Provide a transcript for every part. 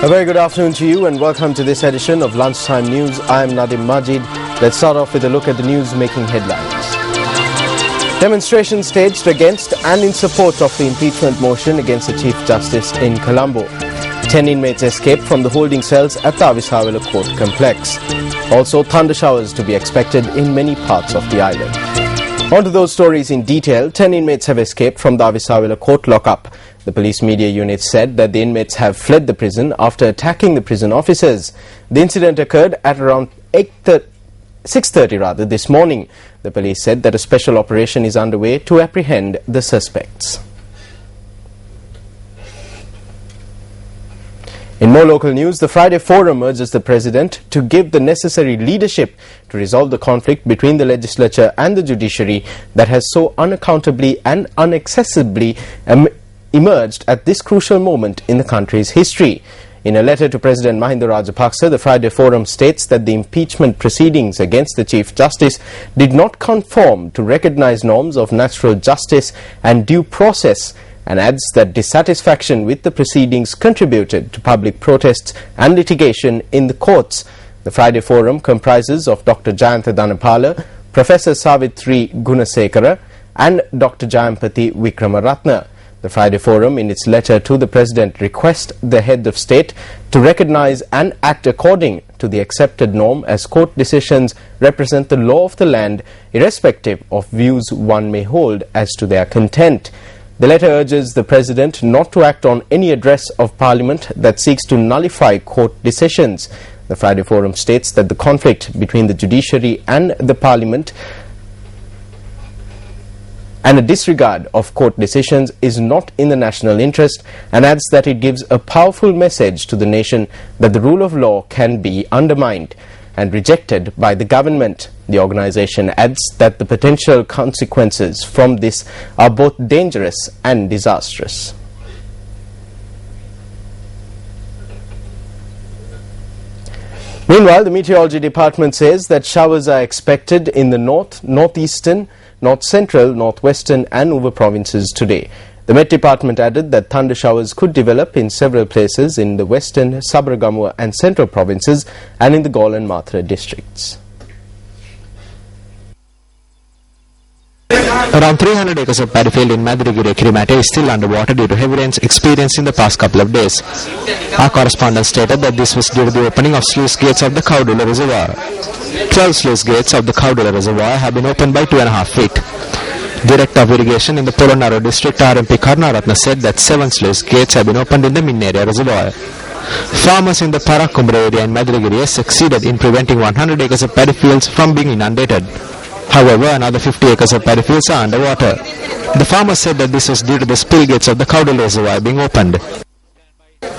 A very good afternoon to you and welcome to this edition of Lunchtime News. I am Nadim Majid. Let's start off with a look at the news making headlines. Demonstrations staged against and in support of the impeachment motion against the Chief Justice in Colombo. 10 inmates escaped from the holding cells at the Avisawala Court complex. Also, thunder showers to be expected in many parts of the island. On to those stories in detail. 10 inmates have escaped from the Avisawala Court lockup. The police media unit said that the inmates have fled the prison after attacking the prison officers. The incident occurred at around 6:30 this morning. The police said that a special operation is underway to apprehend the suspects. In more local news, the Friday Forum urges the President to give the necessary leadership to resolve the conflict between the legislature and the judiciary that has so unaccountably and inaccessibly emerged at this crucial moment in the country's history. In a letter to President Mahinda Rajapaksa, the Friday Forum states that the impeachment proceedings against the Chief Justice did not conform to recognized norms of natural justice and due process, and adds that dissatisfaction with the proceedings contributed to public protests and litigation in the courts. The Friday Forum comprises of Dr. Jayantha Dhanapala, Professor Savitri Gunasekara and Dr. Jayampati Vikramaratne. The Friday Forum, in its letter to the President, requests the head of state to recognize and act according to the accepted norm as court decisions represent the law of the land, irrespective of views one may hold as to their content. The letter urges the President not to act on any address of Parliament that seeks to nullify court decisions. The Friday Forum states that the conflict between the judiciary and the Parliament and a disregard of court decisions is not in the national interest, and adds that it gives a powerful message to the nation that the rule of law can be undermined and rejected by the government. The organization adds that the potential consequences from this are both dangerous and disastrous. Meanwhile, the Meteorology Department says that showers are expected in the north, northeastern, north central, northwestern and Uva provinces today. The Met Department added that thunder showers could develop in several places in the western, Sabaragamuwa and central provinces and in the Galle and Mathura districts. Around 300 acres of paddy field in Madiragiri Kirimate is still underwater due to heavy rains experienced in the past couple of days. Our correspondent stated that this was due to the opening of sluice gates of the Kaudula Reservoir. 12 sluice gates of the Kaudula Reservoir have been opened by 2.5 feet. Director of Irrigation in the Polonnaruwa district, RMP Karunaratne, said that 7 sluice gates have been opened in the Minneria Reservoir. Farmers in the Parakumbra area in Madiragiri succeeded in preventing 100 acres of paddy fields from being inundated. However, another 50 acres of paddy fields are underwater. The farmers said that this was due to the spill gates of the Kaudula Reservoir being opened.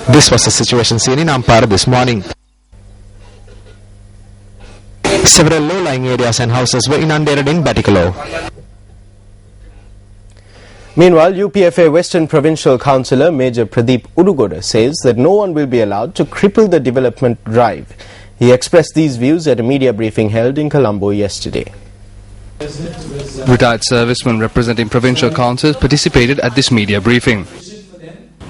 This was the situation seen in Ampara this morning. Several low-lying areas and houses were inundated in Batikalo. Meanwhile, UPFA Western Provincial Councillor Major Pradeep Udugoda says that no one will be allowed to cripple the development drive. He expressed these views at a media briefing held in Colombo yesterday. Retired servicemen representing provincial councils participated at this media briefing.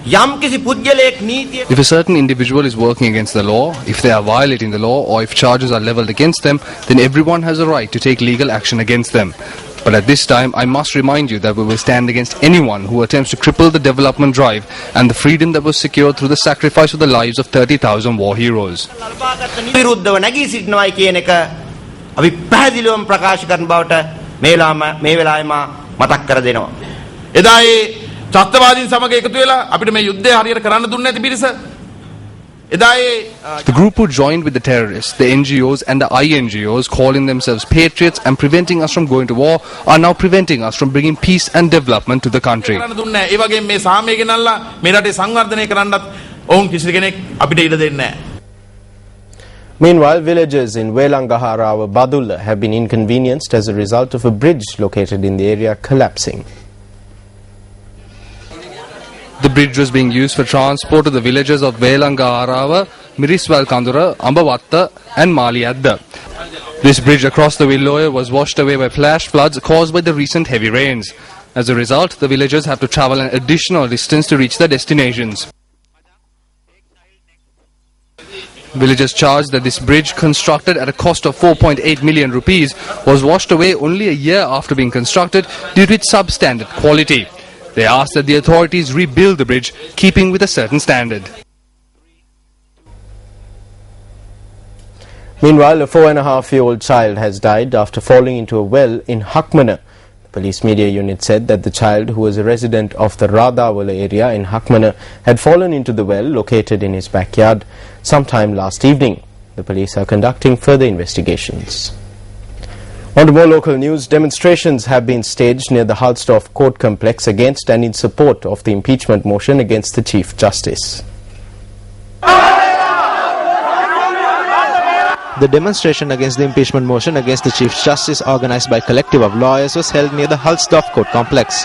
If a certain individual is working against the law, if they are violating the law, or if charges are levelled against them, then everyone has a right to take legal action against them. But at this time, I must remind you that we will stand against anyone who attempts to cripple the development drive and the freedom that was secured through the sacrifice of the lives of 30,000 war heroes. The group who joined with the terrorists, the NGOs and the INGOs, calling themselves patriots and preventing us from going to war, are now preventing us from bringing peace and development to the country. Meanwhile, villagers in Welangaharawa Badulla have been inconvenienced as a result of a bridge located in the area collapsing. The bridge was being used for transport of the villages of Welangaharawa, Miriswalkandura, Ambavatta and Maliadda. This bridge across the Willoya was washed away by flash floods caused by the recent heavy rains. As a result, the villagers have to travel an additional distance to reach their destinations. Villagers charged that this bridge, constructed at a cost of 4.8 million rupees, was washed away only a year after being constructed due to its substandard quality. They asked that the authorities rebuild the bridge, keeping with a certain standard. Meanwhile, a 4.5-year-old child has died after falling into a well in Hakmana. The police media unit said that the child, who was a resident of the Radawala area in Hakmana, had fallen into the well located in his backyard sometime last evening. The police are conducting further investigations. On to more local news, demonstrations have been staged near the Halsdorf Court Complex against and in support of the impeachment motion against the Chief Justice. The demonstration against the impeachment motion against the Chief Justice, organized by a collective of lawyers, was held near the Halsdorf Court Complex.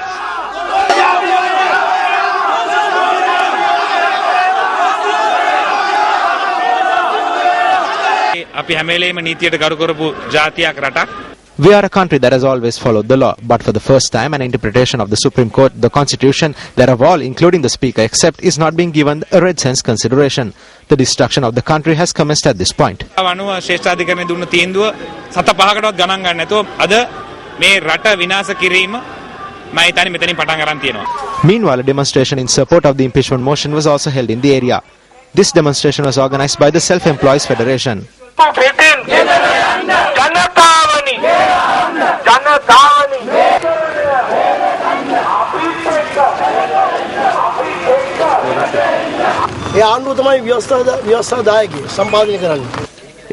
We are a country that has always followed the law, but for the first time an interpretation of the Supreme Court, the Constitution, thereof all, including the Speaker except, is not being given a red sense consideration. The destruction of the country has commenced at this point. Meanwhile, a demonstration in support of the impeachment motion was also held in the area. This demonstration was organized by the Self-Employees Federation.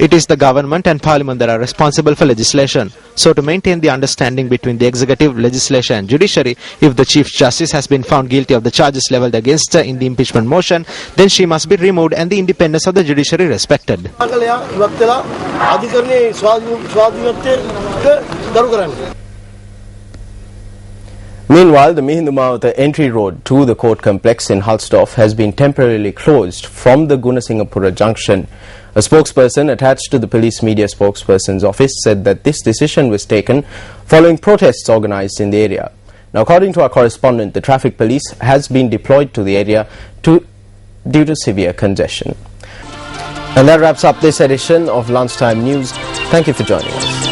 It is the government and parliament that are responsible for legislation. So to maintain the understanding between the executive, legislature and judiciary, if the Chief Justice has been found guilty of the charges levelled against her in the impeachment motion, then she must be removed and the independence of the judiciary respected. Meanwhile, the Mihindumawata entry road to the court complex in Halsdorf has been temporarily closed from the Gunasingapura junction. A spokesperson attached to the police media spokesperson's office said that this decision was taken following protests organized in the area. Now, according to our correspondent, the traffic police has been deployed to the area due to severe congestion. And that wraps up this edition of Lunchtime News. Thank you for joining us.